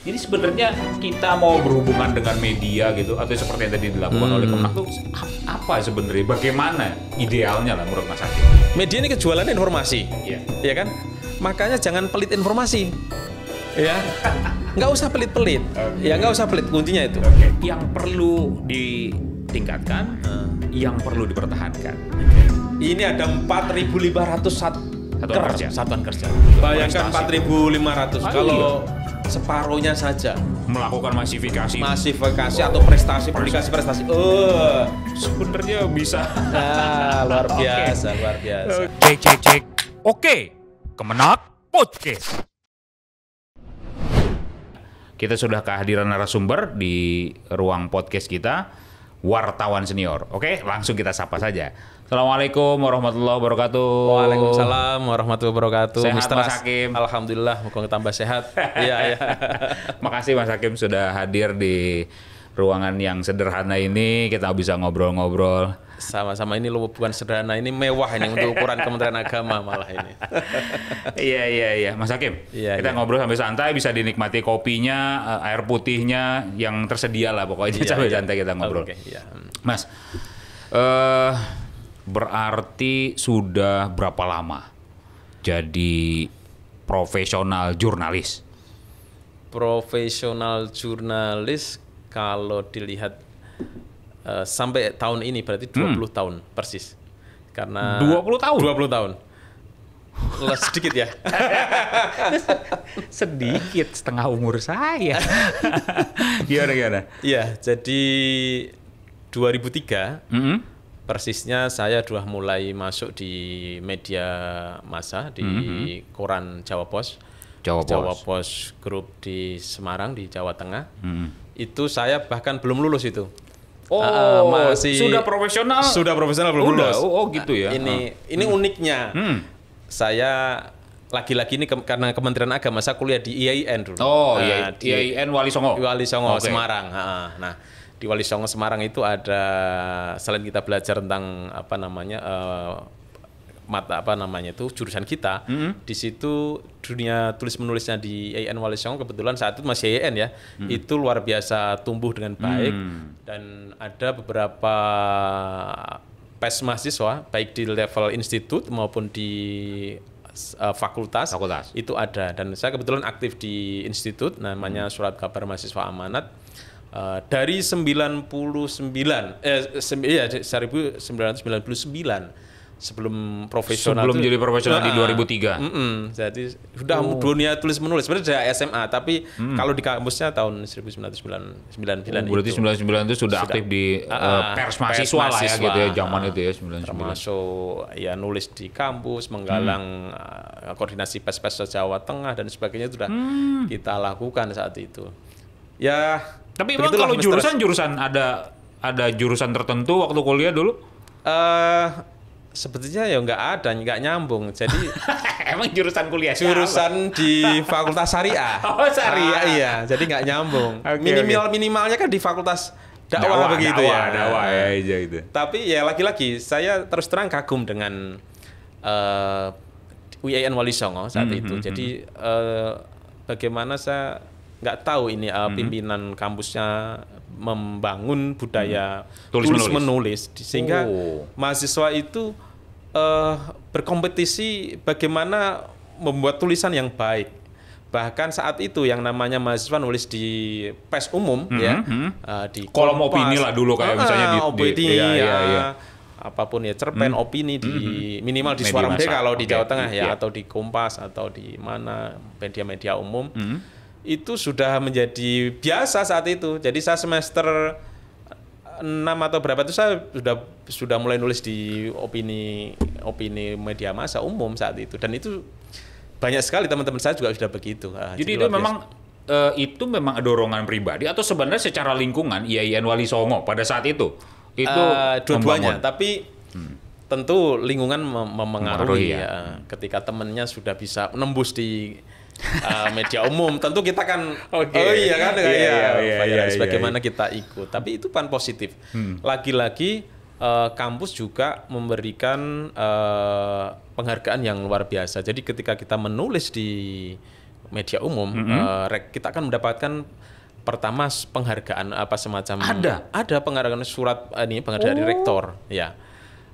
Jadi sebenarnya kita mau berhubungan dengan media gitu atau seperti yang tadi dilakukan oleh Kemenak tuh apa sebenarnya? Bagaimana idealnya lah menurut Mas Hakim? Media ini kejualan informasi, ya kan? Makanya jangan pelit informasi, ya. Nggak usah pelit-pelit, ya nggak usah pelit, kuncinya itu. Yang perlu ditingkatkan, yang perlu dipertahankan. Ini ada 4.500 satuan kerja. Bayangkan 4.500 kalau separuhnya saja melakukan masifikasi atau prestasi. Sebenarnya bisa. Luar biasa. Cek. Oke, Kemenak Podcast. Kita sudah kehadiran narasumber di ruang podcast kita, wartawan senior. Oke, langsung kita sapa saja. Assalamualaikum warahmatullahi wabarakatuh. Waalaikumsalam warahmatullahi wabarakatuh. Sehat Mas Hakim? Alhamdulillah, moga tambah sehat. Iya. Makasih Mas Hakim sudah hadir di ruangan yang sederhana ini. Kita bisa ngobrol-ngobrol. Sama-sama, ini loh, bukan sederhana, ini mewah ini untuk ukuran Kementerian Agama malah ini. Iya. Mas Hakim, kita ngobrol sambil santai, bisa dinikmati kopinya, air putihnya yang tersedia lah pokoknya sambil santai kita ngobrol. Mas, berarti sudah berapa lama jadi profesional jurnalis? Profesional jurnalis kalau dilihat sampai tahun ini berarti 20 tahun persis. Karena 20 tahun? 20 tahun. Sedikit ya. Sedikit, setengah umur saya. Gimana? Iya, jadi 2003 persisnya saya sudah mulai masuk di media massa di koran Jawa Pos. Jawa Pos Group di Semarang di Jawa Tengah. Itu saya bahkan belum lulus itu. Masih sudah profesional? Sudah profesional belum lulus. Oh gitu ya. Ini uniknya. Saya lagi-lagi ini karena Kementerian Agama, saya kuliah di IAIN dulu. IAIN Wali Songo. Semarang. Nah, di Wali Songo Semarang itu ada, selain kita belajar tentang jurusan kita, di situ dunia tulis menulisnya di IAIN Wali Songo kebetulan saat itu masih IAIN ya, itu luar biasa tumbuh dengan baik, dan ada beberapa pes mahasiswa baik di level institut maupun di fakultas itu ada, dan saya kebetulan aktif di institut namanya Surat Kabar Mahasiswa Amanat. Dari 1999 sebelum profesional, sebelum jadi profesional di 2003. Jadi sudah dunia tulis menulis sebenarnya dari SMA, tapi kalau di kampusnya tahun 1999. Berarti 99 itu sudah aktif di pers mahasiswa lah ya gitu ya, zaman itu ya 99. Termasuk ya nulis di kampus, menggalang koordinasi pes-pes Jawa Tengah dan sebagainya itu sudah kita lakukan saat itu. Ya. Tapi memang kalau jurusan ada jurusan tertentu waktu kuliah dulu? Sebetulnya ya nggak nyambung. Jadi emang jurusan kuliah jurusan di Fakultas Syariah. Syariah. Iya, jadi nggak nyambung. Minimalnya kan di Fakultas dakwah begitu ya. Dakwah ya gitu. Tapi ya lagi-lagi saya terus terang kagum dengan UIN Wali Songo saat itu. Jadi bagaimana saya nggak tahu ini pimpinan kampusnya membangun budaya tulis menulis sehingga mahasiswa itu berkompetisi bagaimana membuat tulisan yang baik. Bahkan saat itu yang namanya mahasiswa nulis di pes umum di kolom opini lah dulu kayak misalnya di opini apapun ya, cerpen opini di minimal di Suara Merdeka kalau di Jawa Tengah atau di Kompas atau di mana media-media umum. Itu sudah menjadi biasa saat itu. Jadi saya semester 6 atau berapa itu saya sudah mulai nulis di opini media massa umum saat itu, dan itu banyak sekali teman-teman saya juga sudah begitu. Jadi itu memang memang dorongan pribadi atau sebenarnya secara lingkungan IAIN Wali Songo pada saat itu dua-duanya, tapi tentu lingkungan memengaruhi ya. Ketika temannya sudah bisa menembus di media umum, tentu kita kan bagaimana kita ikut, tapi itu kan positif. Lagi-lagi kampus juga memberikan penghargaan yang luar biasa. Jadi ketika kita menulis di media umum, kita akan mendapatkan pertama penghargaan apa semacam ada penghargaan surat penghargaan dari rektor ya.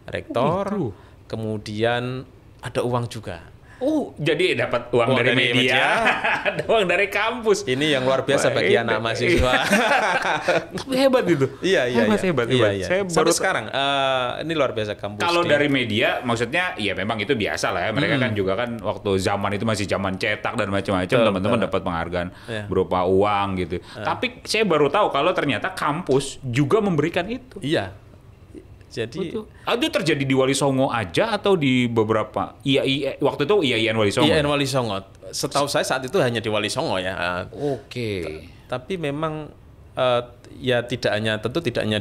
Rektor, kemudian ada uang juga. Jadi dapat uang dari media. Ada uang dari kampus. Ini yang luar biasa bagi anak mahasiswa. Tapi hebat itu. Iya. Hebat. Saya baru sekarang ini luar biasa kampus. Kalau dari media, maksudnya ya memang itu biasa lah ya. Mereka kan juga kan waktu zaman itu masih zaman cetak dan macam-macam, teman-teman dapat penghargaan berupa uang gitu. Tapi saya baru tahu kalau ternyata kampus juga memberikan itu. Iya. Jadi itu terjadi di Wali Songo aja atau di beberapa waktu itu IAIN Wali Songo? IAIN Wali Songo. Setahu saya saat itu hanya di Wali Songo ya. Oke. Tapi memang ya tidak hanya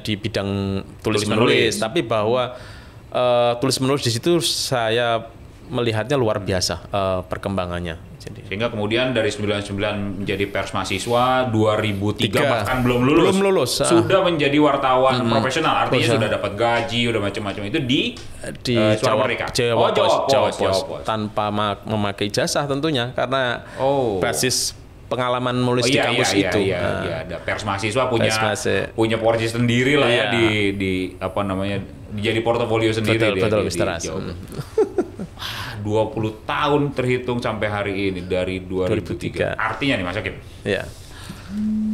di bidang tulis menulis, tapi bahwa tulis menulis di situ saya melihatnya luar biasa perkembangannya. Sehingga kemudian dari 99 menjadi pers mahasiswa, 2003 bahkan belum lulus. Sudah menjadi wartawan profesional, artinya sudah dapat gaji, udah macam-macam itu di Jawa Pos tanpa memakai ijazah tentunya karena basis pengalaman menulis di kampus itu. Iya, ada pers mahasiswa punya porsi sendiri lah ya di apa namanya, jadi portofolio sendiri di Jawa. 20 tahun terhitung sampai hari ini dari 2003. Artinya nih Mas Hakim. Iya.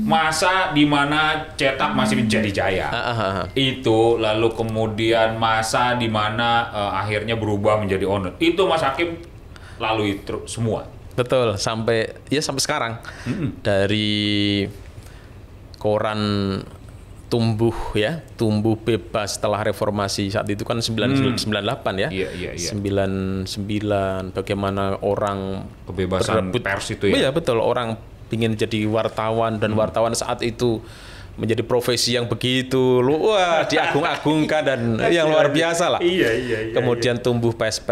Masa di mana cetak masih menjadi jaya. Itu lalu kemudian masa di mana akhirnya berubah menjadi online. Itu Mas Hakim lalui semua. Betul, sampai sekarang. Dari koran tumbuh bebas setelah reformasi saat itu kan 98 ya. Iya. 99 bagaimana orang kebebasan pers itu ya. Iya betul, orang ingin jadi wartawan dan wartawan saat itu menjadi profesi yang begitu diagung-agungkan dan yang luar biasa lah. Iya. Kemudian tumbuh PES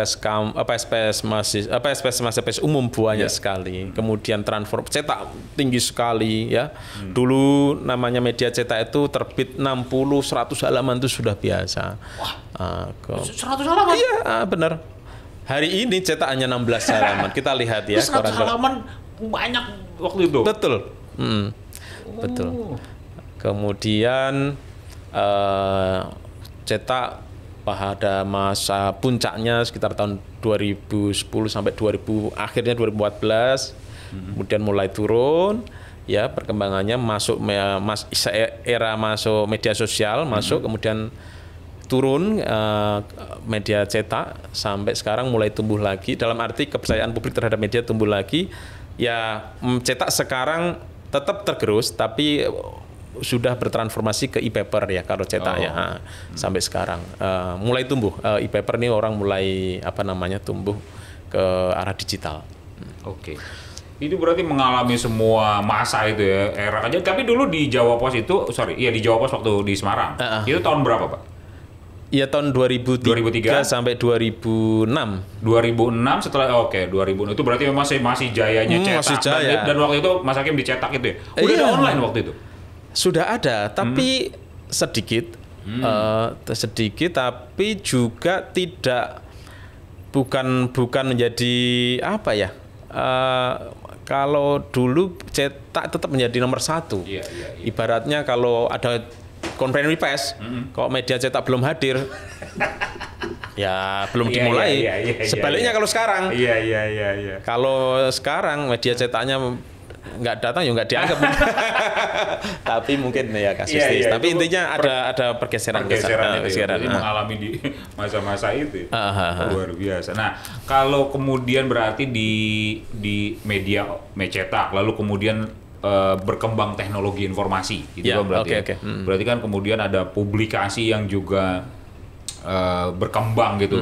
umum banyak sekali. Kemudian cetak tinggi sekali ya. Dulu namanya media cetak itu terbit 60-100 halaman itu sudah biasa. Wah. 100 halaman? Iya, benar. Hari ini cetak hanya 16 halaman. Kita lihat ya. 100 halaman banyak waktu itu. Betul. Betul. Kemudian cetak pada masa puncaknya sekitar tahun 2010 sampai 2014. Kemudian mulai turun ya, perkembangannya era masuk media sosial, kemudian turun media cetak sampai sekarang mulai tumbuh lagi, dalam arti kepercayaan publik terhadap media tumbuh lagi. Ya, cetak sekarang tetap tergerus tapi sudah bertransformasi ke e-paper ya kalau cetak sampai sekarang mulai tumbuh e-paper ini, orang mulai tumbuh ke arah digital. Oke. Itu berarti mengalami semua masa itu ya, era aja. Tapi dulu di Jawa Pos itu, di Jawa Pos waktu di Semarang. Itu tahun berapa, Pak? Iya, tahun 2003 sampai 2006. 2006 setelah 2006 itu berarti masih jayanya cetak. Masih jaya. Dan waktu itu Mas Hakim dicetak itu ya. Udah ada online waktu itu. Sudah ada, tapi sedikit, tapi juga bukan menjadi apa ya? Kalau dulu cetak tetap menjadi nomor satu. Iya. Ibaratnya kalau ada konferensi pers, kalau media cetak belum hadir, ya belum dimulai. Sebaliknya kalau sekarang, kalau sekarang media cetaknya nggak datang ya nggak dianggap. Tapi mungkin ya kasus tapi intinya ada pergeseran Jadi mengalami di masa-masa itu luar biasa. Nah, kalau kemudian berarti di media cetak lalu kemudian berkembang teknologi informasi gitu kan berarti. Berarti kan kemudian ada publikasi yang juga berkembang gitu.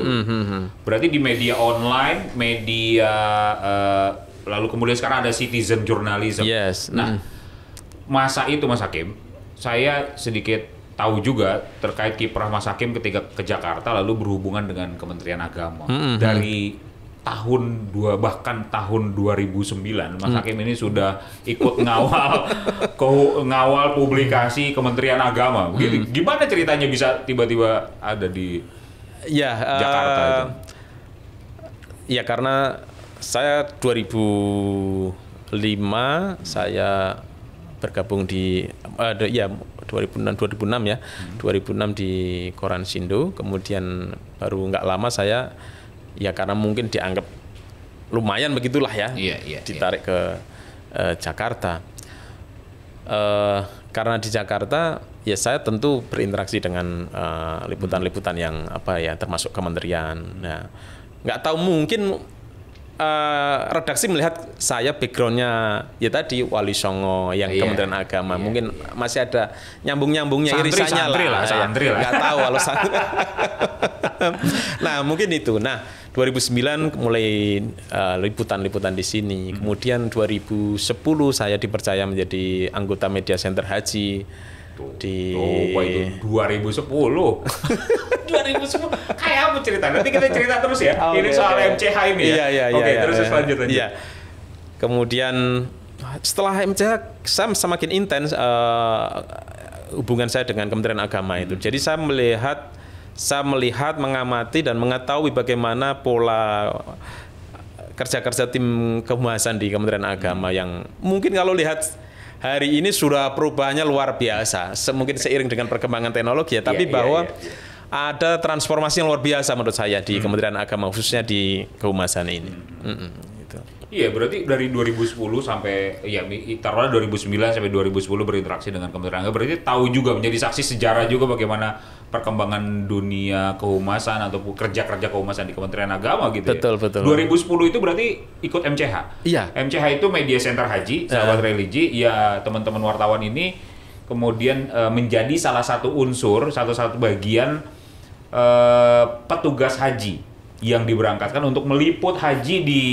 Berarti di media online, media lalu kemudian sekarang ada citizen journalism. Nah, masa itu Mas Hakim, saya sedikit tahu juga terkait kiprah Mas Hakim ketika ke Jakarta lalu berhubungan dengan Kementerian Agama. Dari bahkan tahun 2009 Mas Hakim ini sudah ikut ngawal publikasi Kementerian Agama. Gimana ceritanya bisa tiba-tiba ada di Jakarta itu? Ya karena saya 2000 saya bergabung di 2006 ya. 2006 di Koran Sindo, kemudian baru nggak lama saya ya karena mungkin dianggap lumayan begitulah ya. Ditarik ke Jakarta. Karena di Jakarta ya saya tentu berinteraksi dengan liputan-liputan yang termasuk kementerian. Nah, nggak tahu mungkin redaksi melihat saya backgroundnya ya tadi Wali Songo yang Kementerian Agama, mungkin masih ada nyambung-nyambungnya, irisannya santri lah. Nggak tahu kalau Nah mungkin itu. Nah 2009 mulai liputan-liputan di sini. Kemudian 2010 saya dipercaya menjadi anggota Media Center Haji. Itu 2010. 2010. Kayak apa cerita? Nanti kita cerita terus ya. Ini soal MCH ini ya. Terus selanjutnya. Iya. Kemudian setelah MCH saya semakin intens hubungan saya dengan Kementerian Agama itu. Jadi saya melihat, mengamati dan mengetahui bagaimana pola kerja-kerja tim kehumasan di Kementerian Agama yang mungkin kalau lihat hari ini sudah perubahannya luar biasa. Mungkin seiring dengan perkembangan teknologi ya, tapi bahwa ada transformasi yang luar biasa menurut saya di Kementerian Agama, khususnya di kehumasan ini. Gitu. Iya, berarti dari 2010 sampai taruhlah 2009 sampai 2010 berinteraksi dengan Kementerian Agama, berarti tahu juga, menjadi saksi sejarah juga bagaimana perkembangan dunia kehumasan atau kerja-kerja kehumasan di Kementerian Agama gitu. Betul. 2010 itu berarti ikut MCH. Iya. MCH itu Media Center Haji, sahabat religi. Ya, teman-teman wartawan ini kemudian menjadi salah satu unsur, satu bagian petugas haji yang diberangkatkan untuk meliput haji di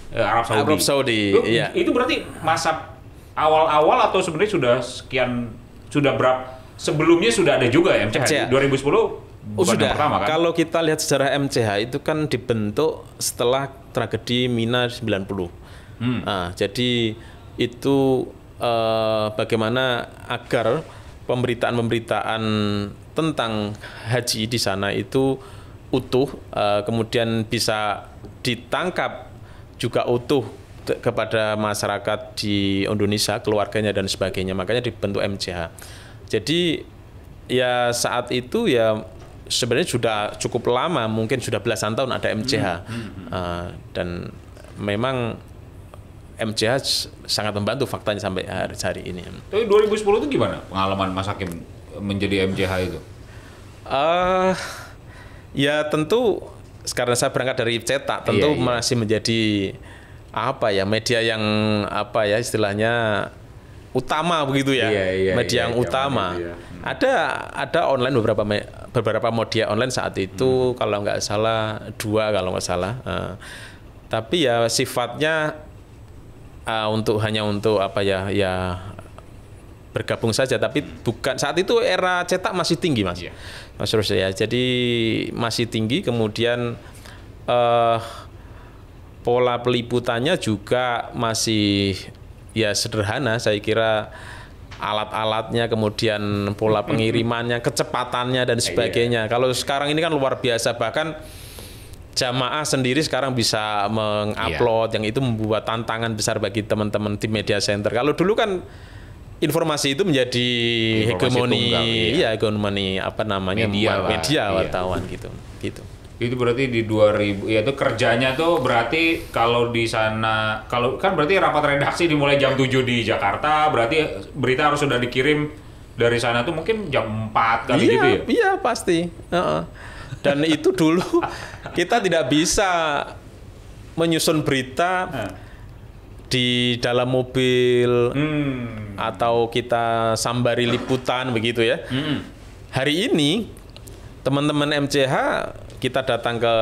Arab Saudi. Iya. Itu berarti masa awal-awal atau sebenarnya sudah berapa? Sebelumnya sudah ada juga ya MCH. 2010 bukan yang pertama kan? Kalau kita lihat sejarah MCH itu kan dibentuk setelah tragedi Mina 90. Nah, jadi itu bagaimana agar pemberitaan tentang haji di sana itu utuh, kemudian bisa ditangkap juga utuh kepada masyarakat di Indonesia, keluarganya dan sebagainya. Makanya dibentuk MCH. Jadi ya saat itu ya sebenarnya sudah cukup lama, mungkin sudah belasan tahun ada MCH. Dan memang MCH sangat membantu faktanya sampai hari ini. Tapi 2010 itu gimana pengalaman Mas Hakim menjadi MCH itu? Ya tentu karena saya berangkat dari cetak, tentu masih menjadi media yang istilahnya utama begitu ya, media yang utama. Ada online beberapa media online saat itu, kalau nggak salah 2 kalau nggak salah. Tapi ya sifatnya hanya untuk bergabung saja, tapi bukan saat itu era cetak masih tinggi Mas Rus ya. Jadi masih tinggi, kemudian pola peliputannya juga masih sederhana, saya kira alat-alatnya, kemudian pola pengirimannya, kecepatannya dan sebagainya. Kalau sekarang ini kan luar biasa, bahkan jamaah sendiri sekarang bisa mengupload, yang itu membuat tantangan besar bagi teman-teman tim Media Center. Kalau dulu kan informasi itu menjadi hegemoni, media wartawan gitu. Itu berarti di 2000 ya, itu kerjanya tuh berarti kalau di sana, kalau kan berarti rapat redaksi dimulai jam 7 di Jakarta, berarti berita harus sudah dikirim dari sana tuh mungkin jam 4 kali gitu ya? Iya pasti. Dan itu dulu kita tidak bisa menyusun berita di dalam mobil atau kita sambari liputan begitu ya. Hari ini teman-teman MCH kita datang ke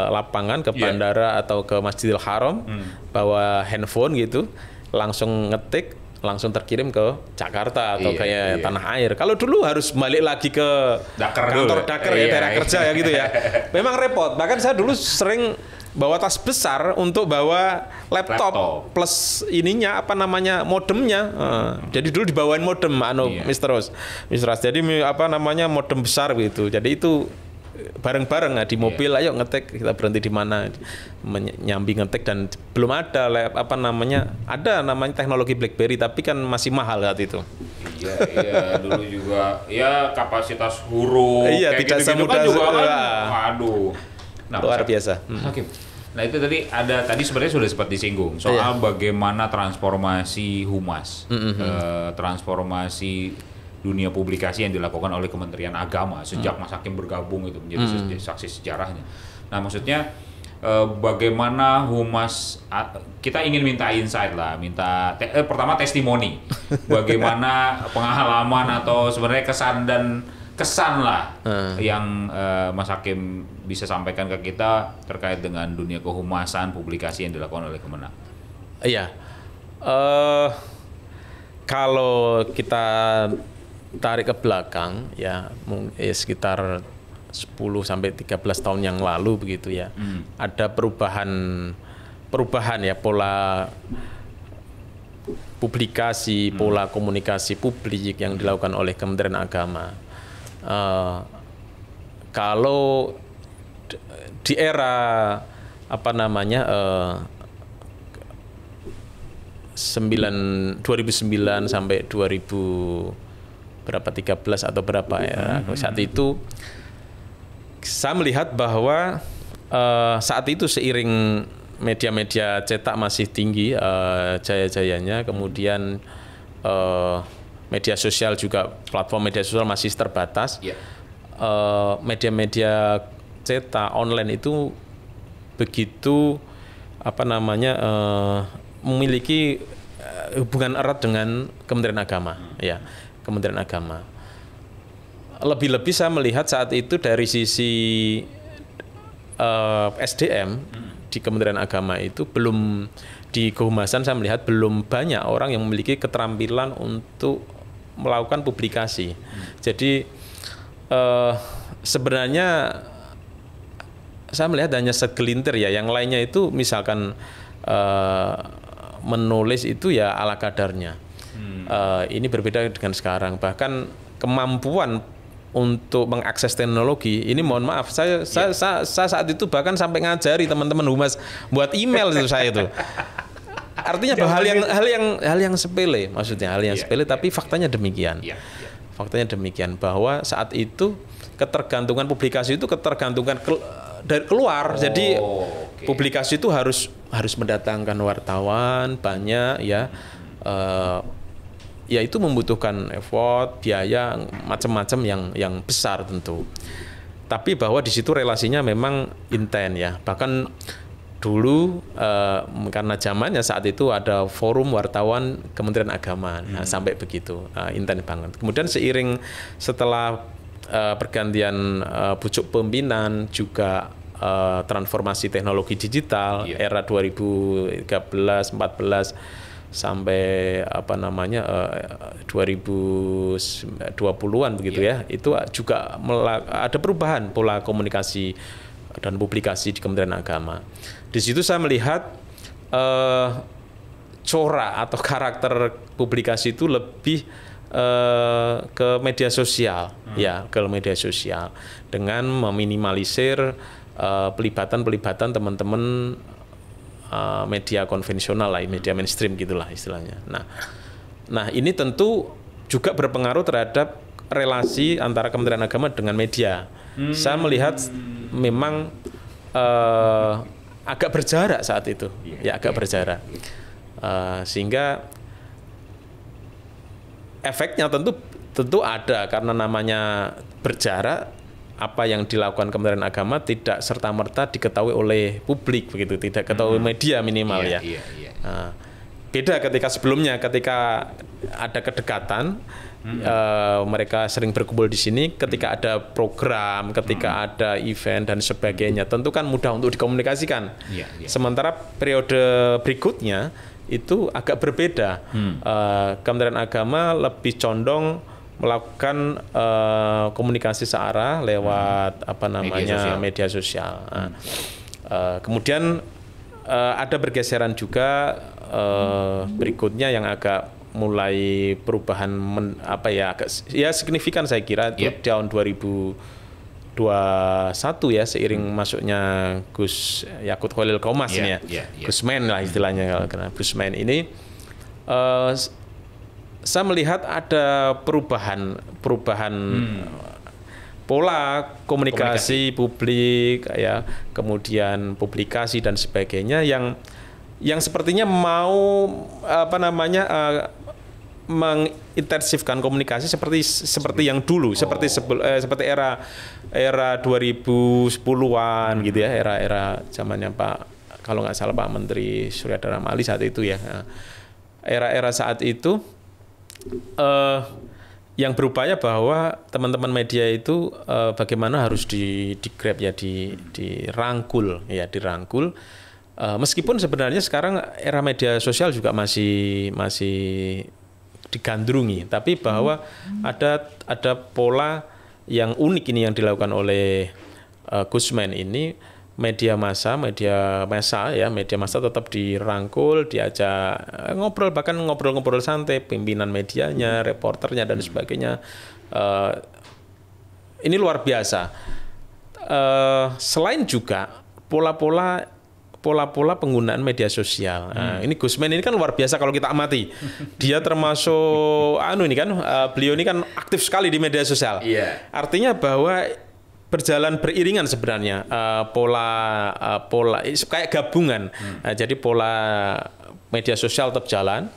lapangan, ke bandara atau ke Masjidil Haram, bawa handphone gitu, langsung ngetik, langsung terkirim ke Jakarta atau kayak tanah air. Kalau dulu harus balik lagi ke kantor Daker daerah kerja ya gitu ya. Memang repot. Bahkan saya dulu sering bawa tas besar untuk bawa laptop. Plus ininya modemnya. Jadi dulu dibawain modem Mr. Ros. Jadi modem besar gitu. Jadi itu bareng-bareng di mobil, ayo ngetik, kita berhenti di mana, nyambi ngetik, dan belum ada ada namanya teknologi BlackBerry, tapi kan masih mahal saat itu. Iya, dulu juga ya kapasitas huruf kayak tidak gitu semudah kan juga kan, aduh. Nah, luar biasa. Hakim. Nah itu tadi sebenarnya sudah sempat disinggung soal bagaimana transformasi humas, transformasi dunia publikasi yang dilakukan oleh Kementerian Agama sejak Mas Hakim bergabung itu menjadi saksi sejarahnya. Nah maksudnya bagaimana humas, kita ingin minta insight lah, pertama testimoni, bagaimana pengalaman atau sebenarnya kesan lah yang Mas Hakim bisa sampaikan ke kita terkait dengan dunia kehumasan publikasi yang dilakukan oleh Kemenag. Iya, kalau kita tarik ke belakang ya sekitar 10-13 tahun yang lalu begitu ya, ada perubahan ya, pola publikasi, pola komunikasi publik yang dilakukan oleh Kementerian Agama. Kalau di era 2009 sampai 2013 atau berapa ya, saat itu saya melihat bahwa saat itu seiring media-media cetak masih tinggi jaya-jayanya, kemudian media sosial juga, platform media sosial masih terbatas. Media-media cetak online itu begitu memiliki hubungan erat dengan Kementerian Agama, ya, Kementerian Agama. Lebih-lebih saya melihat saat itu dari sisi SDM di Kementerian Agama itu belum, di kehumasan saya melihat belum banyak orang yang memiliki keterampilan untuk melakukan publikasi. Jadi sebenarnya saya melihat hanya segelintir ya, yang lainnya itu misalkan menulis itu ya ala kadarnya. Ini berbeda dengan sekarang, bahkan kemampuan untuk mengakses teknologi ini, mohon maaf, saya saat itu bahkan sampai ngajari teman-teman humas buat email itu saya itu. Artinya bahwa hal yang sepele, maksudnya hal yang sepele, tapi faktanya demikian. Faktanya demikian bahwa saat itu ketergantungan publikasi itu dari keluar. Jadi publikasi itu harus mendatangkan wartawan banyak ya. Ya itu membutuhkan effort, biaya macam-macam yang besar tentu. Tapi bahwa di situ relasinya memang intens ya. Bahkan dulu karena zamannya saat itu ada forum wartawan Kementerian Agama, sampai begitu intens banget. Kemudian seiring setelah pergantian pucuk pimpinan juga transformasi teknologi digital era 2013-14 sampai 2020-an begitu ya, itu juga ada perubahan pola komunikasi dan publikasi di Kementerian Agama. Di situ saya melihat corak atau karakter publikasi itu lebih ke media sosial, ya, ke media sosial dengan meminimalisir pelibatan teman-teman media konvensional lah, media mainstream gitulah istilahnya. Nah ini tentu juga berpengaruh terhadap relasi antara Kementerian Agama dengan media. Saya melihat memang agak berjarak saat itu, agak berjarak, sehingga efeknya tentu ada, karena namanya berjarak. Apa yang dilakukan Kementerian Agama tidak serta-merta diketahui oleh publik begitu, tidak ketahui media minimal ya. Beda ketika sebelumnya, ketika ada kedekatan, mereka sering berkumpul di sini, ketika ada program, ketika ada event dan sebagainya, tentu kan mudah untuk dikomunikasikan. Sementara periode berikutnya itu agak berbeda. Kementerian Agama lebih condong melakukan komunikasi searah lewat media sosial. Kemudian ada bergeseran juga berikutnya yang agak mulai perubahan agak signifikan saya kira itu tahun 2012 2021 ya, seiring masuknya Gus Yakut Khalil Qomas ini ya, Gusmen lah istilahnya kalau kena Gusmen ini, saya melihat ada perubahan pola komunikasi publik ya, kemudian publikasi dan sebagainya yang sepertinya mau mengintensifkan komunikasi seperti yang dulu, seperti era 2010-an gitu ya, era zamannya kalau nggak salah Pak Menteri Surya Dharma Ali saat itu ya. Era saat itu yang berupaya bahwa teman-teman media itu bagaimana harus di-grab ya, dirangkul. Meskipun sebenarnya sekarang era media sosial juga masih digandrungi, tapi bahwa ada pola yang unik ini yang dilakukan oleh Gusmen ini. Media massa tetap dirangkul, diajak ngobrol, bahkan ngobrol-ngobrol santai, pimpinan medianya, reporternya dan sebagainya. Ini luar biasa. Selain juga pola-pola penggunaan media sosial. Ini Gusmen ini kan luar biasa kalau kita amati. Dia termasuk beliau ini kan aktif sekali di media sosial. Artinya bahwa berjalan beriringan sebenarnya pola kayak gabungan. Jadi pola media sosial tetap jalan,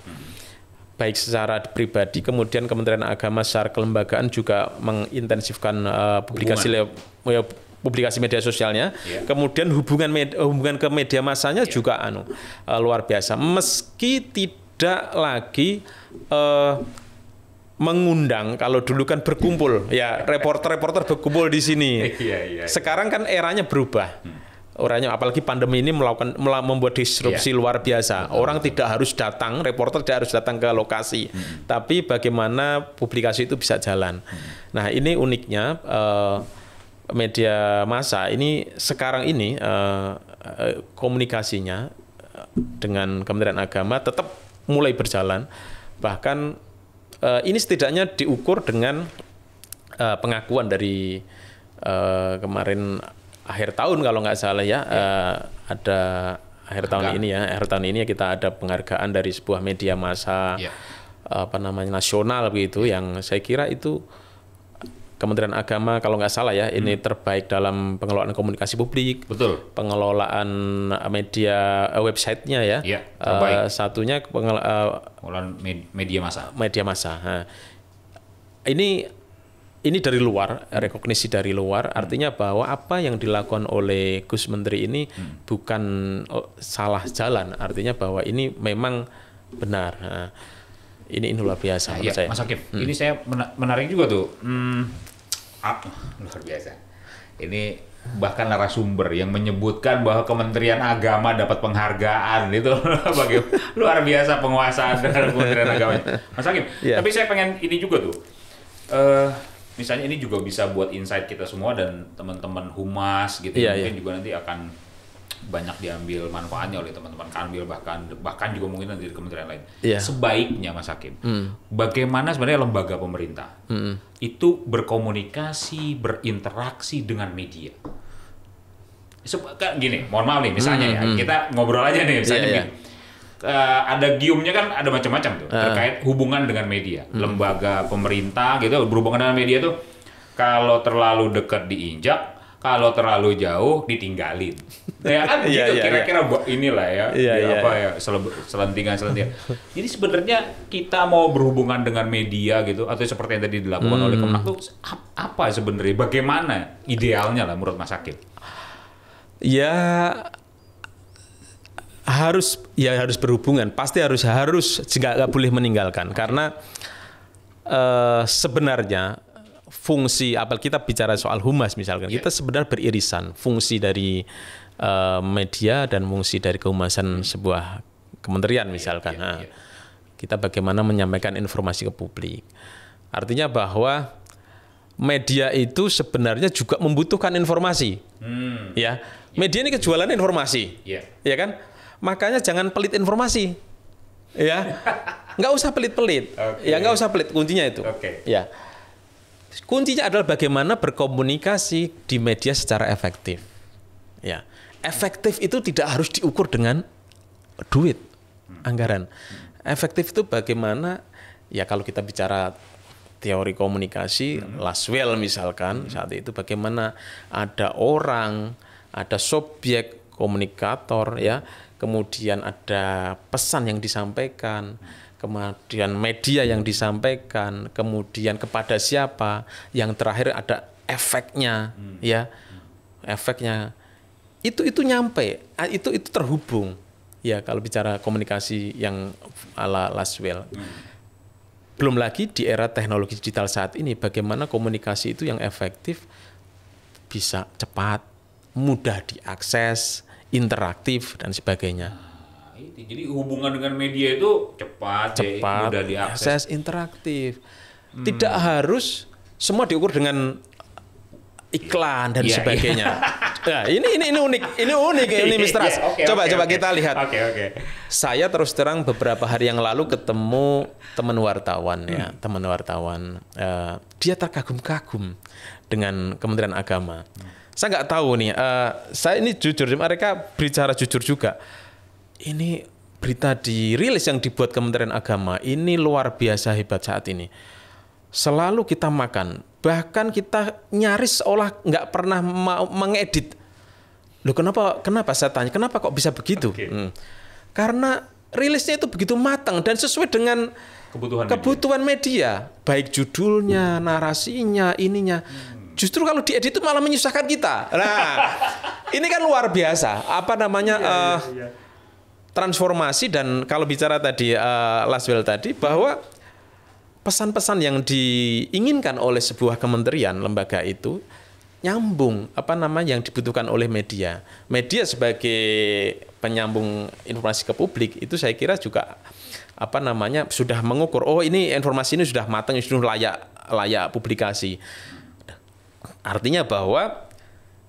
baik secara pribadi, kemudian Kementerian Agama secara kelembagaan juga mengintensifkan publikasi media sosialnya. Kemudian hubungan ke media massanya juga luar biasa. Meski tidak lagi mengundang, kalau dulu kan berkumpul ya, reporter berkumpul di sini. Sekarang kan eranya berubah. Orangnya apalagi pandemi ini membuat disrupsi luar biasa. Orang tidak harus datang, reporter tidak harus datang ke lokasi, tapi bagaimana publikasi itu bisa jalan. Nah, ini uniknya media massa ini sekarang ini komunikasinya dengan Kementerian Agama tetap mulai berjalan, bahkan ini setidaknya diukur dengan pengakuan dari kemarin akhir tahun kalau nggak salah ya, ada akhir tahun ini kita ada penghargaan dari sebuah media massa nasional begitu, yang saya kira itu Kementerian Agama kalau nggak salah ya, ini terbaik dalam pengelolaan komunikasi publik, pengelolaan media websitenya ya, terbaik. Satunya pengelolaan media massa. Nah, ini dari luar, rekognisi dari luar, artinya bahwa apa yang dilakukan oleh Gus Menteri ini bukan salah jalan, artinya bahwa ini memang benar. Nah, ini luar biasa menurut saya. Mas Hakim, ini saya menarik juga tuh. Luar biasa. Ini bahkan narasumber yang menyebutkan bahwa Kementerian Agama dapat penghargaan itu luar biasa penguasaan dari Kementerian Agama. Mas Hakim, tapi saya pengen ini juga tuh. Misalnya ini juga bisa buat insight kita semua dan teman-teman humas gitu, mungkin juga nanti akan banyak diambil manfaatnya oleh teman-teman Kanwil, bahkan juga mungkin nanti di kementerian lain. Sebaiknya Mas Hakim, bagaimana sebenarnya lembaga pemerintah itu berkomunikasi, berinteraksi dengan media? Gini, mohon maaf nih, misalnya ya, kita ngobrol aja nih, misalnya gini. Ada giumnya kan ada macam-macam tuh terkait hubungan dengan media. Lembaga pemerintah gitu berhubungan dengan media tuh kalau terlalu dekat diinjak, kalau terlalu jauh ditinggalin. Ya kan gitu kira-kira inilah ya, selentingan. Jadi sebenarnya kita mau berhubungan dengan media gitu atau seperti yang tadi dilakukan oleh Kemenak tuh apa sebenarnya, bagaimana idealnya lah menurut Mas Hakim? Harus berhubungan, pasti harus nggak boleh meninggalkan, karena sebenarnya fungsi, apalagi kita bicara soal humas misalkan, kita sebenarnya beririsan fungsi dari media dan fungsi dari kehumasan sebuah kementerian misalkan. Kita bagaimana menyampaikan informasi ke publik. Artinya bahwa media itu sebenarnya juga membutuhkan informasi. Ya, media ini kejualan informasi, ya kan? Makanya jangan pelit informasi, ya. Nggak usah pelit-pelit, ya nggak usah pelit, kuncinya itu. Ya. Kuncinya adalah bagaimana berkomunikasi di media secara efektif. Ya, efektif itu tidak harus diukur dengan duit, anggaran. Efektif itu bagaimana, ya kalau kita bicara teori komunikasi, Laswell misalkan, saat itu bagaimana ada orang, ada subjek komunikator, ya, kemudian ada pesan yang disampaikan, kemudian media yang disampaikan, kemudian kepada siapa, yang terakhir ada efeknya, ya, efeknya itu nyampe, itu terhubung, ya kalau bicara komunikasi yang ala Laswell. Belum lagi di era teknologi digital saat ini, bagaimana komunikasi itu yang efektif, bisa cepat, mudah diakses, interaktif dan sebagainya. Jadi hubungan dengan media itu cepat, mudah diakses, interaktif. Tidak harus semua diukur dengan iklan dan sebagainya. Nah, ini unik, ini Mistras. Coba kita lihat. Saya terus terang beberapa hari yang lalu ketemu teman wartawan, ya, teman wartawan. Dia terkagum-kagum dengan Kementerian Agama. Saya nggak tahu nih. Saya ini jujur, mereka bicara jujur juga. Ini berita dirilis yang dibuat Kementerian Agama ini luar biasa hebat saat ini. Selalu kita makan, bahkan kita nyaris seolah nggak pernah mengedit. Loh kenapa saya tanya, kenapa kok bisa begitu? Karena rilisnya itu begitu matang dan sesuai dengan kebutuhan media. Baik judulnya, narasinya, ininya. Justru kalau diedit itu malah menyusahkan kita. Nah, ini kan luar biasa. Apa namanya? Transformasi. Dan kalau bicara tadi Laswell tadi bahwa pesan-pesan yang diinginkan oleh sebuah kementerian, lembaga itu nyambung yang dibutuhkan oleh media. Media sebagai penyambung informasi ke publik itu saya kira juga sudah mengukur, oh ini informasi ini sudah matang, sudah layak publikasi. Artinya bahwa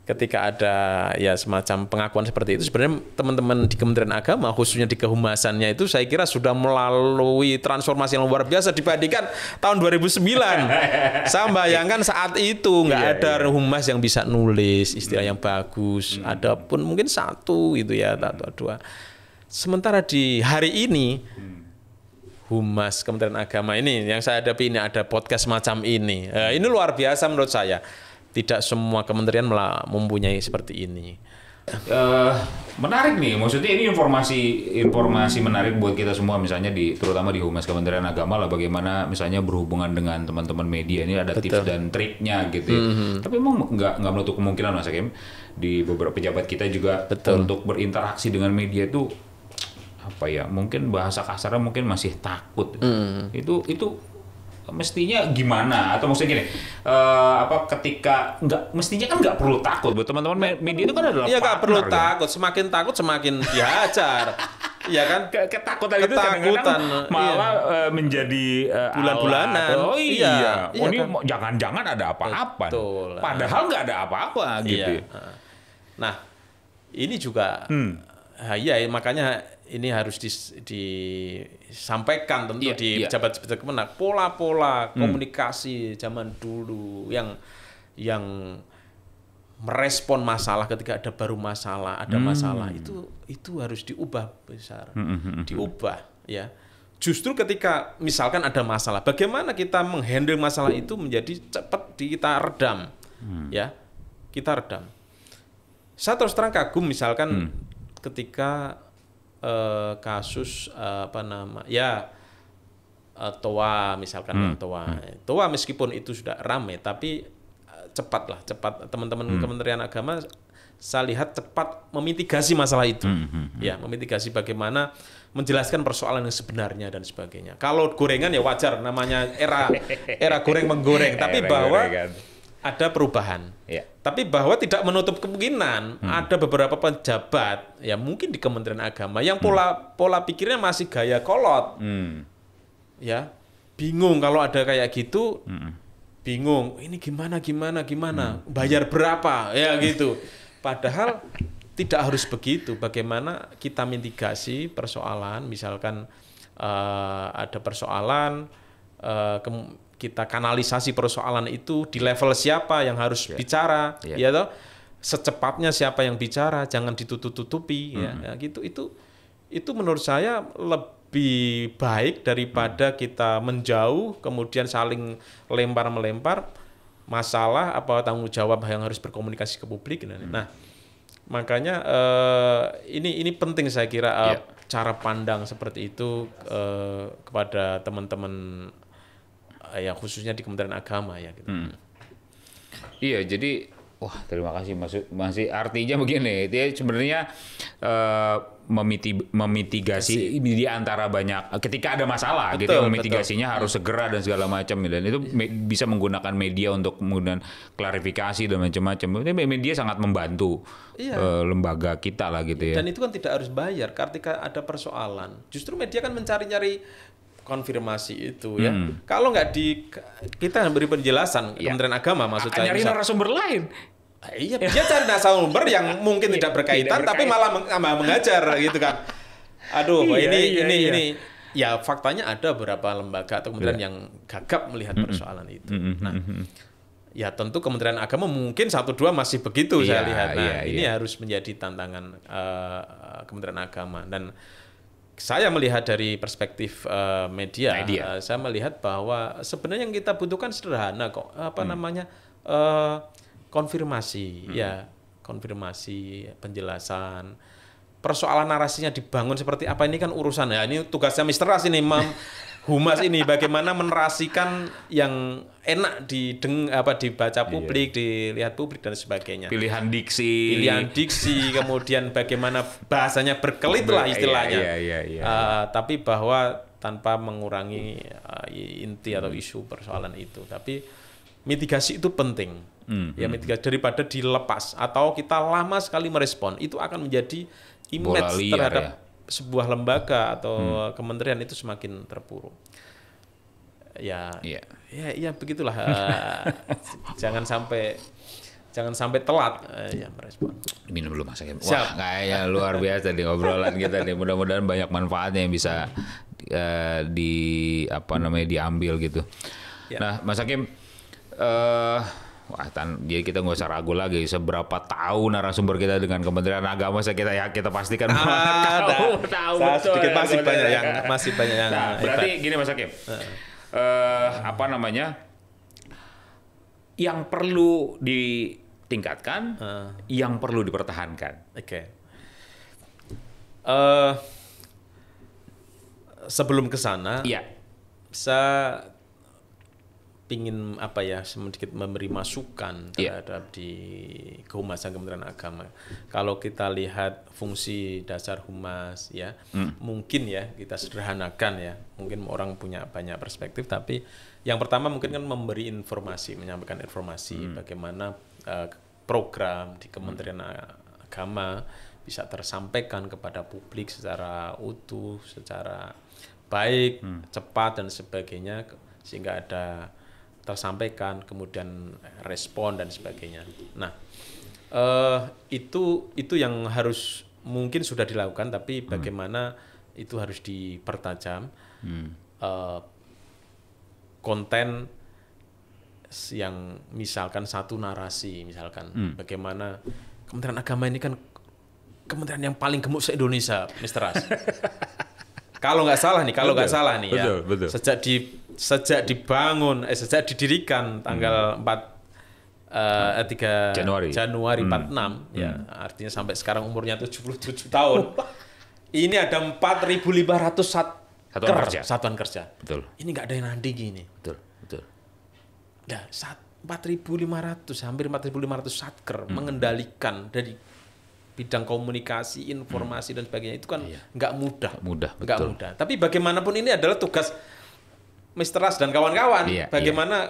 ketika ada ya semacam pengakuan seperti itu, sebenarnya teman-teman di Kementerian Agama, khususnya di kehumasannya itu saya kira sudah melalui transformasi yang luar biasa dibandingkan tahun 2009. Saya bayangkan saat itu nggak ada humas yang bisa nulis istilah yang bagus, ada pun mungkin satu gitu ya, atau dua. Sementara di hari ini humas Kementerian Agama ini yang saya hadapi ini ada podcast macam ini. Ini luar biasa menurut saya. Tidak semua kementerian mempunyai seperti ini. Menarik nih, maksudnya ini informasi menarik buat kita semua, misalnya terutama di Humas Kementerian Agama lah, bagaimana misalnya berhubungan dengan teman-teman media ini ada tips dan triknya gitu ya. Tapi emang nggak menutup kemungkinan Mas Hakim, di beberapa pejabat kita juga untuk berinteraksi dengan media itu mungkin bahasa kasarnya mungkin masih takut. Itu mestinya gimana, atau maksudnya gini, ketika mestinya kan nggak perlu takut buat teman-teman media itu kan adalah partner. Iya, nggak perlu takut, semakin takut semakin dihajar. Ya kan, ketakutan itu kadang-kadang malah menjadi bulan-bulanan. Ini jangan-jangan ada apa-apa. Padahal nggak ada apa-apa gitu. Nah, ini juga makanya ini harus disampaikan tentu di pejabat-pejabat Kemenak, pola-pola komunikasi zaman dulu yang merespon masalah ketika ada masalah itu harus diubah besar, diubah ya. Justru ketika misalkan ada masalah, bagaimana kita menghandle masalah itu menjadi cepat kita redam, ya kita redam. Saya terus terang kagum misalkan ketika kasus TOA misalkan, TOA meskipun itu sudah ramai tapi cepat teman-teman Kementerian Agama saya lihat cepat memitigasi masalah itu, ya memitigasi bagaimana menjelaskan persoalan yang sebenarnya dan sebagainya. Kalau gorengan ya wajar, namanya era goreng menggoreng, tapi bahwa ada perubahan. Tapi bahwa tidak menutup kemungkinan ada beberapa pejabat ya mungkin di Kementerian Agama yang pola pikirnya masih gaya kolot. Ya, bingung kalau ada kayak gitu. Bingung, ini gimana, bayar berapa, ya gitu. Padahal tidak harus begitu. Bagaimana kita mitigasi persoalan, misalkan ada persoalan kita kanalisasi persoalan itu di level siapa yang harus bicara, ya toh, secepatnya siapa yang bicara, jangan ditutup-tutupi, ya gitu. Itu menurut saya lebih baik daripada kita menjauh kemudian saling melempar masalah apa tanggung jawab yang harus berkomunikasi ke publik. Nah, makanya ini penting saya kira cara pandang seperti itu kepada teman-teman ya khususnya di Kementerian Agama ya gitu. Iya, jadi terima kasih masih artinya begini, dia sebenarnya memitigasi di antara banyak ketika ada masalah gitu ya, memitigasinya harus segera dan segala macam, dan itu bisa menggunakan media untuk kemudian klarifikasi dan macam-macam. Media sangat membantu lembaga kita lah gitu ya. Dan itu kan tidak harus bayar ketika ada persoalan. Justru media kan mencari-nyari konfirmasi itu ya. Kalau nggak kita beri penjelasan Kementerian Agama maksud saya. Nyari narasumber lain. Iya, dia cari narasumber yang mungkin tidak berkaitan tapi malah mengajar gitu kan. Aduh, ini ya faktanya ada beberapa lembaga atau kementerian yang gagap melihat persoalan itu. Nah, ya tentu Kementerian Agama mungkin 1-2 masih begitu saya lihat. Nah, ini harus menjadi tantangan Kementerian Agama. Dan saya melihat dari perspektif media. Saya melihat bahwa sebenarnya yang kita butuhkan sederhana kok. Konfirmasi, konfirmasi, penjelasan. Persoalan narasinya dibangun seperti apa ini kan urusan ya. Ini tugasnya Mr. Ras ini, Humas ini bagaimana menerasikan yang enak dibaca publik, dilihat publik dan sebagainya. Pilihan diksi, kemudian bagaimana bahasanya berkelit lah istilahnya. Tapi bahwa tanpa mengurangi inti atau isu persoalan itu. Tapi mitigasi itu penting. Ya mitigasi daripada dilepas atau kita lama sekali merespon, itu akan menjadi image terhadap sebuah lembaga atau kementerian itu semakin terpuruk. Ya begitulah. Jangan sampai telat merespon. Minum dulu Mas Hakim. Wah, kayaknya luar biasa nih obrolan kita nih. Mudah-mudahan banyak manfaatnya yang bisa diambil gitu. Nah, Mas Hakim, jadi kita nggak usah ragu lagi seberapa tahu narasumber kita dengan Kementerian Agama. Kita pastikan tahu sedikit masih banyak yang nah, berarti gini Mas Hakim, yang perlu ditingkatkan, yang perlu dipertahankan. Sebelum ke sana, saya ingin sedikit memberi masukan terhadap di kehumasan Kementerian Agama. Kalau kita lihat fungsi dasar humas mungkin kita sederhanakan mungkin orang punya banyak perspektif, tapi yang pertama mungkin kan menyampaikan informasi bagaimana program di Kementerian Agama bisa tersampaikan kepada publik secara utuh, secara baik, cepat dan sebagainya, sehingga ada tersampaikan, kemudian respon dan sebagainya. Nah, itu yang harus mungkin sudah dilakukan, tapi bagaimana itu harus dipertajam. Konten yang misalkan satu narasi, bagaimana Kementerian Agama ini kan kementerian yang paling gemuk se-Indonesia, Mr. Ras. Kalau nggak salah nih, betul. Sejak didirikan tanggal 3 Januari 46 artinya sampai sekarang umurnya 77 tahun. Ini ada 4.500 satuan kerja. Betul. Ini nggak ada yang nandingi ini. Betul. Nah, 4.500 hampir 4.500 satker mengendalikan dari bidang komunikasi, informasi dan sebagainya itu kan nggak mudah. Nggak mudah. Tapi bagaimanapun ini adalah tugas Mr. Ras dan kawan-kawan, bagaimana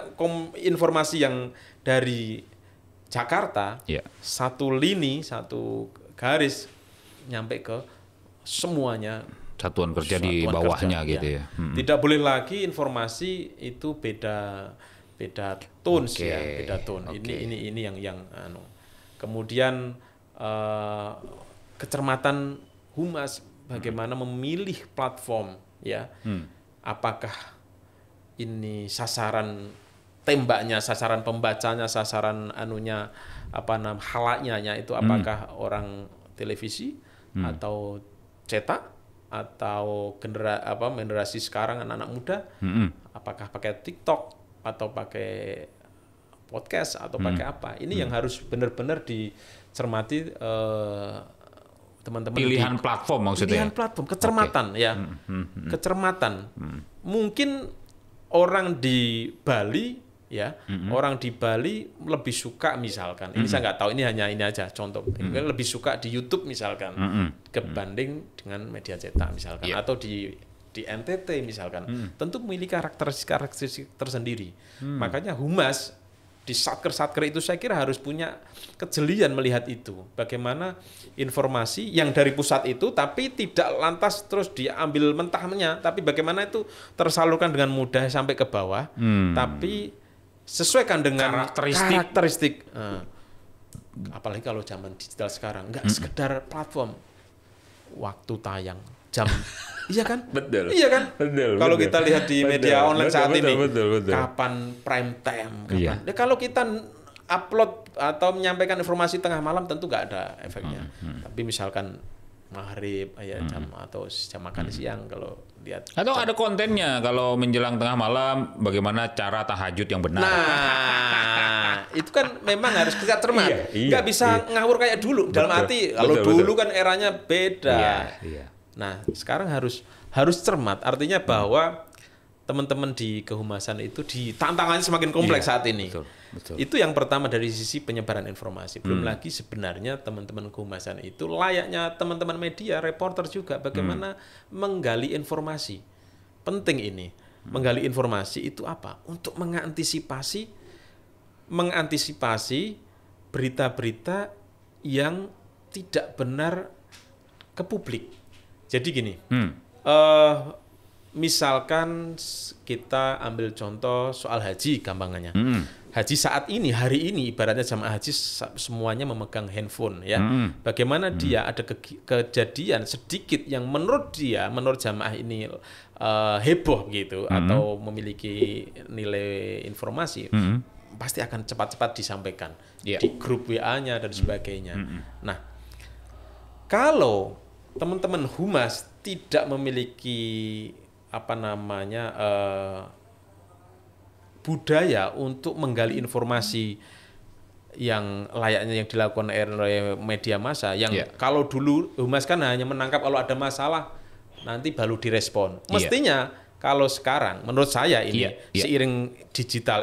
informasi yang dari Jakarta satu lini, satu garis nyampe ke semuanya, satuan kerja di bawahnya gitu ya. Tidak boleh lagi informasi itu beda tone beda tone. Ini yang kemudian kecermatan humas bagaimana memilih platform apakah ini sasaran tembaknya, sasaran pembacanya, sasaran anunya halaknya itu apakah orang televisi atau cetak atau generasi sekarang anak-anak muda, apakah pakai TikTok atau pakai podcast atau pakai apa? Ini yang harus benar-benar dicermati teman-teman. Pilihan platform maksudnya. Pilihan platform, kecermatan ya. Kecermatan. Mungkin orang di Bali ya, orang di Bali lebih suka misalkan, ini saya nggak tahu, ini hanya ini aja contoh, lebih suka di YouTube misalkan kebanding dengan media cetak misalkan, atau di NTT misalkan, tentu memiliki karakteristik tersendiri. Makanya Humas di satker itu saya kira harus punya kejelian melihat itu, bagaimana informasi yang dari pusat itu tapi tidak lantas terus diambil mentahnya, tapi bagaimana itu tersalurkan dengan mudah sampai ke bawah, tapi sesuaikan dengan karakteristik. Apalagi kalau zaman digital sekarang, nggak sekedar platform, waktu tayang, jam, iya kan? Betul. Iya kan? Betul. Kalau kita lihat di media online saat ini, betul. kapan prime time, kapan? Iya. Nah, kalau kita upload atau menyampaikan informasi tengah malam tentu nggak ada efeknya. Tapi misalkan maghrib jam atau jam makan siang, kalau lihat atau ada kontennya kalau menjelang tengah malam bagaimana cara tahajud yang benar. Nah, itu kan memang harus kita cermat. Nggak bisa ngawur kayak dulu. Dalam arti kalau dulu kan eranya beda. Iya. Nah, sekarang harus cermat. Artinya bahwa teman-teman di kehumasan itu tantangannya semakin kompleks saat ini. Betul. Itu yang pertama dari sisi penyebaran informasi. Belum lagi sebenarnya teman-teman kehumasan itu layaknya teman-teman media, reporter juga, bagaimana menggali informasi. Penting ini. Menggali informasi itu apa? Untuk mengantisipasi berita-berita yang tidak benar ke publik. Jadi gini, misalkan kita ambil contoh soal haji gampangannya. Haji saat ini, hari ini ibaratnya jamaah haji semuanya memegang handphone ya. Bagaimana dia ada kejadian sedikit yang menurut jamaah ini heboh gitu atau memiliki nilai informasi, pasti akan cepat-cepat disampaikan di grup WA-nya dan sebagainya. Nah, kalau teman-teman Humas tidak memiliki budaya untuk menggali informasi yang layaknya yang dilakukan oleh media massa, yang kalau dulu Humas kan hanya menangkap kalau ada masalah nanti baru direspon. Mestinya kalau sekarang menurut saya ini seiring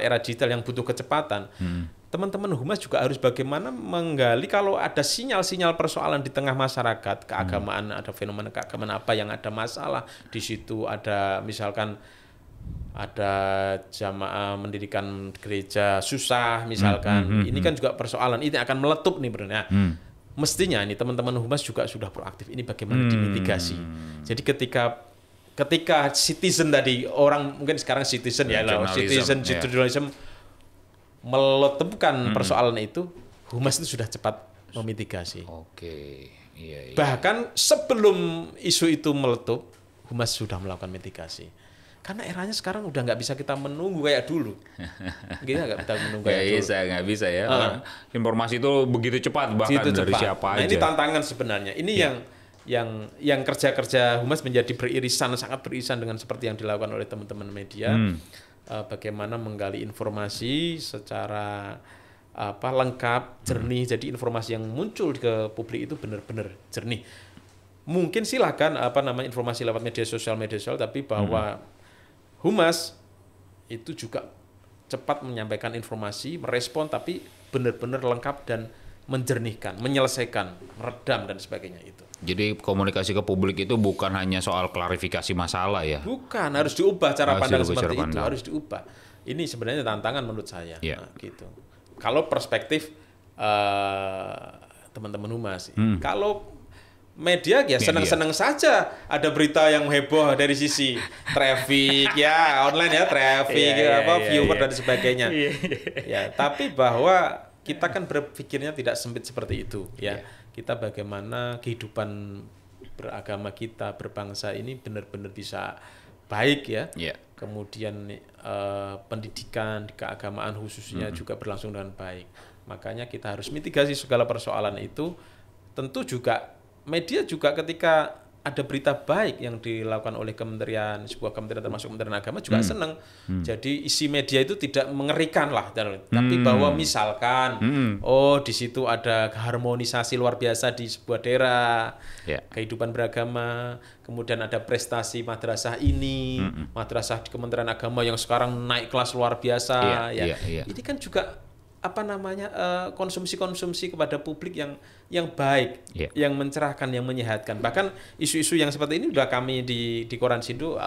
era digital yang butuh kecepatan, teman-teman Humas juga harus bagaimana menggali kalau ada sinyal-sinyal persoalan di tengah masyarakat, keagamaan, ada fenomena keagamaan apa yang ada masalah, di situ ada misalkan ada jamaah mendirikan gereja susah misalkan, ini kan juga persoalan, ini akan meletup nih benar. Mestinya ini teman-teman Humas juga sudah proaktif, ini bagaimana dimitigasi. Jadi ketika citizen tadi, orang mungkin sekarang citizen journalism meletupkan persoalan itu, Humas itu sudah cepat memitigasi. Oke. Iya. Bahkan sebelum isu itu meletup, Humas sudah melakukan mitigasi. Karena eranya sekarang udah nggak bisa kita menunggu kayak dulu. Kita nggak bisa menunggu kayak dulu. Nggak bisa ya. Informasi itu begitu cepat bahkan dari siapa aja. Nah, ini tantangan sebenarnya. Ini yang kerja-kerja Humas menjadi sangat beririsan dengan seperti yang dilakukan oleh teman-teman media. Bagaimana menggali informasi secara lengkap, jernih. Jadi informasi yang muncul ke publik itu benar-benar jernih. Mungkin silakan informasi lewat media sosial, tapi bahwa Humas itu juga cepat menyampaikan informasi, merespon, tapi benar-benar lengkap dan menjernihkan, menyelesaikan, meredam dan sebagainya itu. Jadi komunikasi ke publik itu bukan hanya soal klarifikasi masalah ya? Bukan, harus diubah cara pandang seperti itu, harus diubah. Ini sebenarnya tantangan menurut saya. Nah, gitu. Kalau perspektif teman-teman Humas, kalau media senang-senang saja ada berita yang heboh dari sisi traffic online viewer dan sebagainya. Tapi bahwa kita kan berpikirnya tidak sempit seperti itu Kita bagaimana kehidupan beragama kita, berbangsa ini benar-benar bisa baik kemudian pendidikan keagamaan khususnya juga berlangsung dengan baik. Makanya kita harus mitigasi segala persoalan itu. Tentu juga media juga ketika ada berita baik yang dilakukan oleh sebuah kementerian termasuk Kementerian Agama juga senang. Jadi isi media itu tidak mengerikan lah, tapi bahwa misalkan di situ ada harmonisasi luar biasa di sebuah daerah, kehidupan beragama, kemudian ada prestasi madrasah ini, madrasah di Kementerian Agama yang sekarang naik kelas luar biasa, Ini kan juga konsumsi kepada publik yang baik, yang mencerahkan, yang menyehatkan. Bahkan isu-isu yang seperti ini sudah kami di Koran Sindo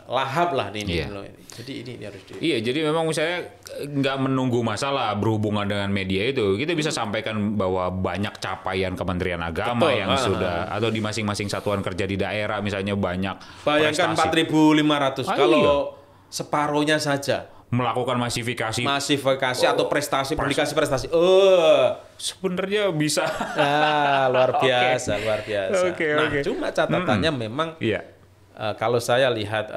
lahap lah ini. Jadi ini harus jadi memang misalnya nggak menunggu masalah berhubungan dengan media itu, kita bisa sampaikan bahwa banyak capaian Kementerian Agama yang sudah atau di masing-masing satuan kerja di daerah misalnya banyak. Bayangkan 4.500 kalau separuhnya saja melakukan masifikasi atau publikasi prestasi. Sebenarnya bisa. Luar biasa. Cuma catatannya memang kalau saya lihat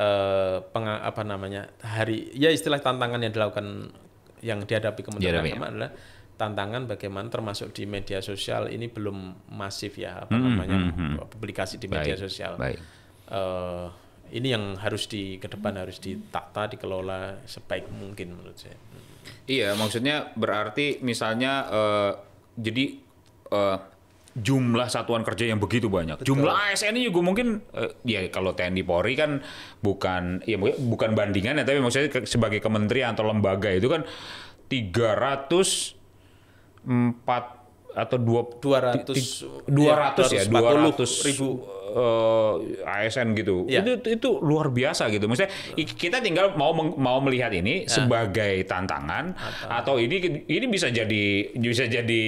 istilah tantangan yang dilakukan yang dihadapi Kementerian Agama adalah tantangan bagaimana termasuk di media sosial ini belum masif publikasi di media sosial. Ini yang harus ke depan harus ditata, dikelola sebaik mungkin menurut saya. Iya, maksudnya berarti misalnya jumlah satuan kerja yang begitu banyak. Betul. Jumlah ASN ini juga mungkin kalau TNI Polri kan bukan bandingan tapi maksudnya sebagai kementerian atau lembaga itu kan 304 atau 200 ribu ASN gitu. Itu luar biasa gitu. Maksudnya kita tinggal mau melihat ini sebagai tantangan atau ini bisa jadi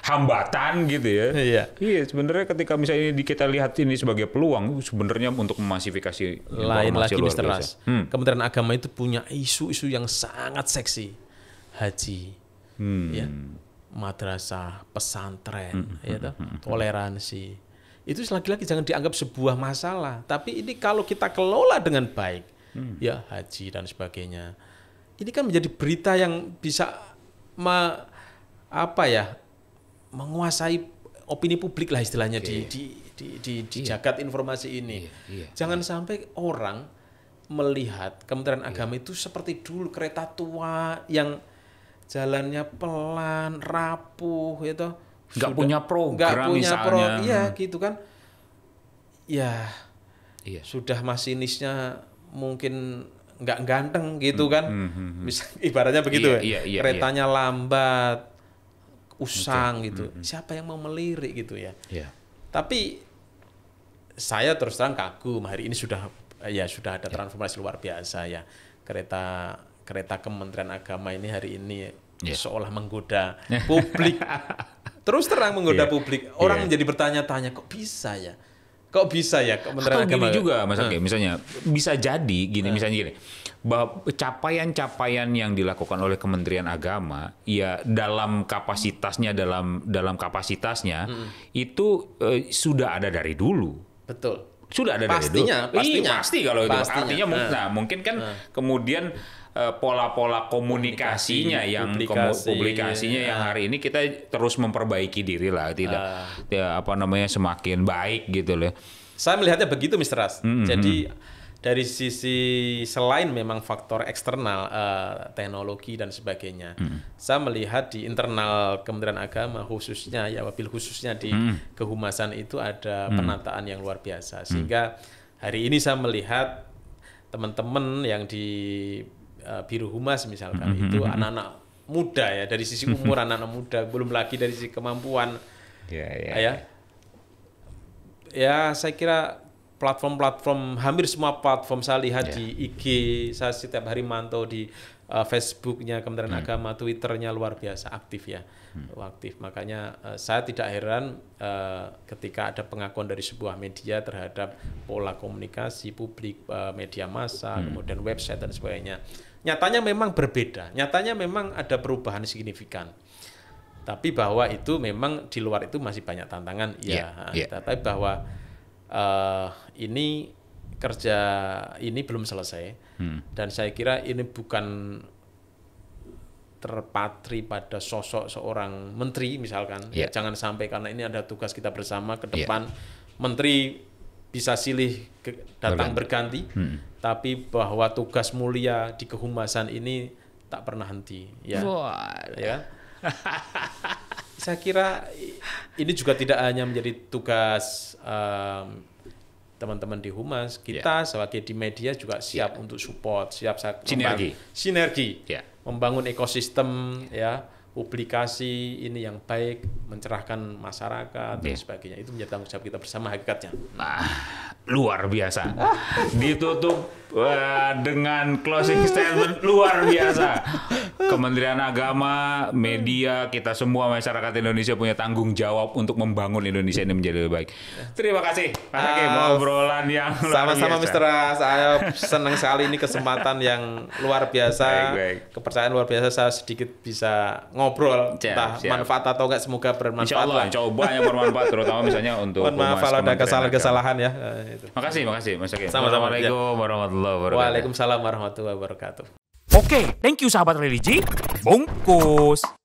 hambatan gitu ya. Iya, sebenarnya ketika misalnya kita lihat ini sebagai peluang sebenarnya untuk memasifikasi lain lagi Mr. Ras. Kementerian Agama itu punya isu-isu yang sangat seksi. Haji. Madrasah, pesantren, toleransi. Itu lagi-lagi jangan dianggap sebuah masalah, tapi ini kalau kita kelola dengan baik, haji dan sebagainya. Ini kan menjadi berita yang bisa menguasai opini publik lah istilahnya di jagat informasi ini. Jangan sampai orang melihat Kementerian Agama itu seperti dulu kereta tua yang jalannya pelan, rapuh, nggak punya program misalnya. Gitu kan. Sudah masinisnya mungkin nggak ganteng gitu kan. Ibaratnya begitu keretanya lambat, usang gitu. Siapa yang mau melirik gitu ya. Tapi saya terus terang kagum hari ini sudah ada transformasi luar biasa ya. Kereta Kementerian Agama ini hari ini seolah menggoda publik. Terus terang menggoda publik. Orang menjadi bertanya-tanya, kok bisa ya Kementerian Agama. Gini juga Mas Angge, misalnya bisa jadi gini, misalnya gini, bahwa capaian-capaian yang dilakukan oleh Kementerian Agama dalam kapasitasnya itu sudah ada dari dulu. Betul. Sudah ada pastinya, dari dulu. Pasti kalau itu. Artinya mungkin kan kemudian pola-pola komunikasinya publikasinya yang hari ini kita terus memperbaiki diri lah, semakin baik gitu loh. Saya melihatnya begitu Mr. Ras. Jadi dari sisi selain memang faktor eksternal teknologi dan sebagainya, saya melihat di internal Kementerian Agama khususnya wabil khususnya di kehumasan itu ada penataan yang luar biasa, sehingga hari ini saya melihat teman-teman yang di Biro Humas misalkan itu anak-anak muda ya, dari sisi umur anak-anak muda, belum lagi dari sisi kemampuan. Saya kira platform hampir semua platform saya lihat di IG, saya setiap hari mantau di Facebooknya Kementerian Agama, Twitternya luar biasa aktif aktif. Makanya saya tidak heran ketika ada pengakuan dari sebuah media terhadap pola komunikasi publik, media massa, kemudian website dan sebagainya. Nyatanya memang berbeda, nyatanya memang ada perubahan signifikan. Tapi bahwa itu memang di luar itu masih banyak tantangan, tapi bahwa ini kerja ini belum selesai. Dan saya kira ini bukan terpatri pada sosok seorang menteri misalkan. Jangan sampai karena ini ada tugas kita bersama ke depan, menteri bisa silih datang berganti, tapi bahwa tugas mulia di kehumasan ini tak pernah henti. Ya. Saya kira ini juga tidak hanya menjadi tugas teman-teman di Humas, kita sebagai di media juga siap untuk support, siap sinergi, membangun ekosistem publikasi ini yang baik, mencerahkan masyarakat dan sebagainya. Itu menjadi tanggung jawab kita bersama hakikatnya. Luar biasa. Ditutup dengan closing statement luar biasa. Kementerian Agama, media, kita semua masyarakat Indonesia punya tanggung jawab untuk membangun Indonesia ini menjadi lebih baik. Terima kasih Mas Hakim, obrolan yang luar biasa. Sama-sama Mr. Saya senang sekali ini kesempatan yang luar biasa. Baik. Kepercayaan luar biasa, saya sedikit bisa ngobrol, entah manfaat atau enggak, semoga bermanfaat. Insya Allah banyak bermanfaat, terutama misalnya untuk maaf kalau ada kesalahan-kesalahan ya. Makasih Mas Hakim. Sama-sama. Assalamualaikum warahmatullahi wabarakatuh. Waalaikumsalam warahmatullahi wabarakatuh. Oke, thank you sahabat religi. Bungkus.